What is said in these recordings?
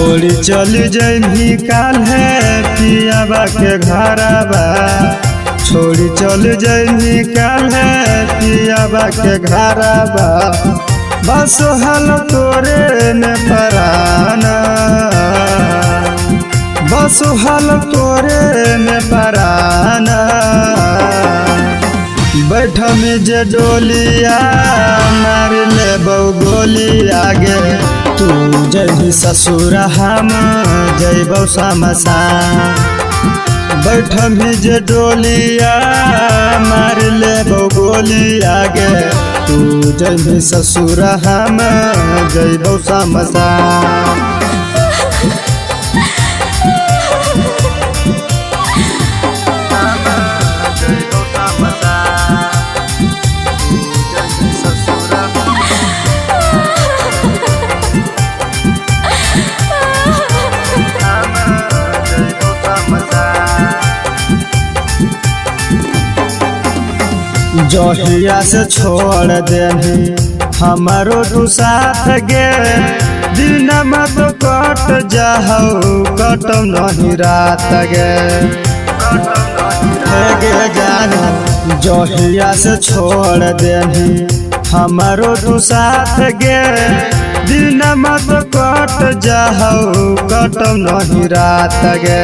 छोड़ी चल जइभी काल है पियाबा के घरबा। छोड़ी चल जइभी काल है पियाबा के घरबा। बस हल तोरे में पराना, बस हल तोरे में पराना। बैठ में जे डोलिया मार ले गोली आगे। तू जइभी ससुर हम जइबौ शमशान। बैठ में जे डोलिया मार ले गोली आगे। तू जइभी ससुर हम जइबौ शमशान। जहिया से छोड़ देनी हमारो तू साथ गे। दिन मत कट जाहु कटौ नहीं रात गे। गे जाना जहिया से छोड़ देनी हमारो तू साथ गे। दिन मत कट जाहु कटौ नहीं रात गे।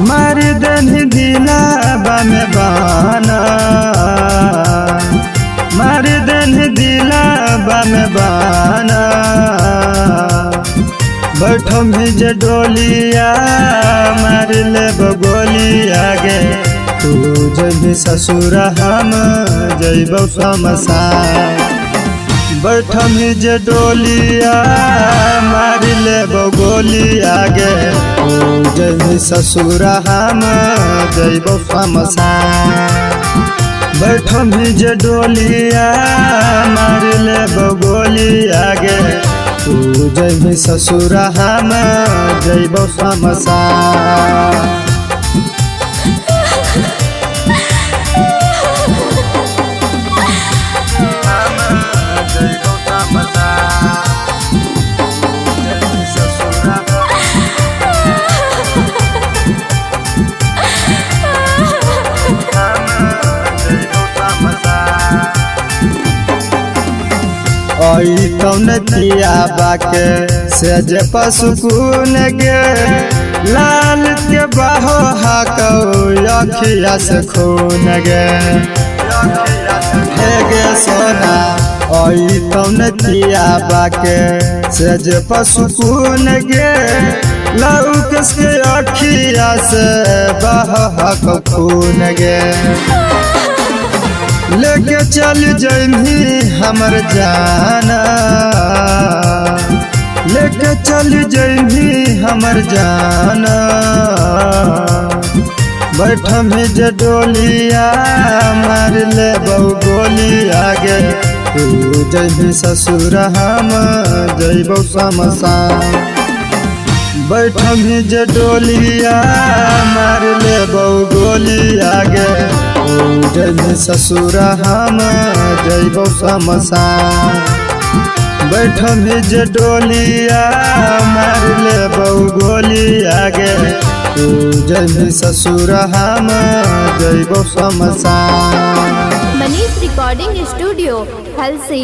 मार देनी दिलाबा में बाना, मार देनी दिलाबा में बाना। बैठो में जे डोलिया मार ले गोली आगे। तू जइभी ससुर हम जइबौ शमशान। बैठ में जे डोलिया मार ले गोली आगे। तू जइभी ससुर हम जइबौ शमशान। बैठ में जे डोलिया मार ले गोली आगे। तू जइभी ससुर हम जइबौ शमशान। कौन पियाबा के से जे पसुकून गे। लाल के बाहो हाकौ अखिया से खून गे। हे गे सोना कौन पियाबा के से जे पसुकून गे। लौकस के अखिया से बाहो हाकौ खून गे। लेके चल जइभी हमर जाना, लेके चल जइभी हमर जाना। बैठ में जे डोलिया मार ले गोली आगे। तू जइभी ससुर हम जइबौ शमशान। बैठ में जे डोलिया मार ले गोली आगे। तू जइभी ससुर हम जइबौ शमशान। बैठ में जे डोलिया मार ले गोली आगे। तू जइभी ससुर हम जइबौ शमशान। Manish recording studio Halsi.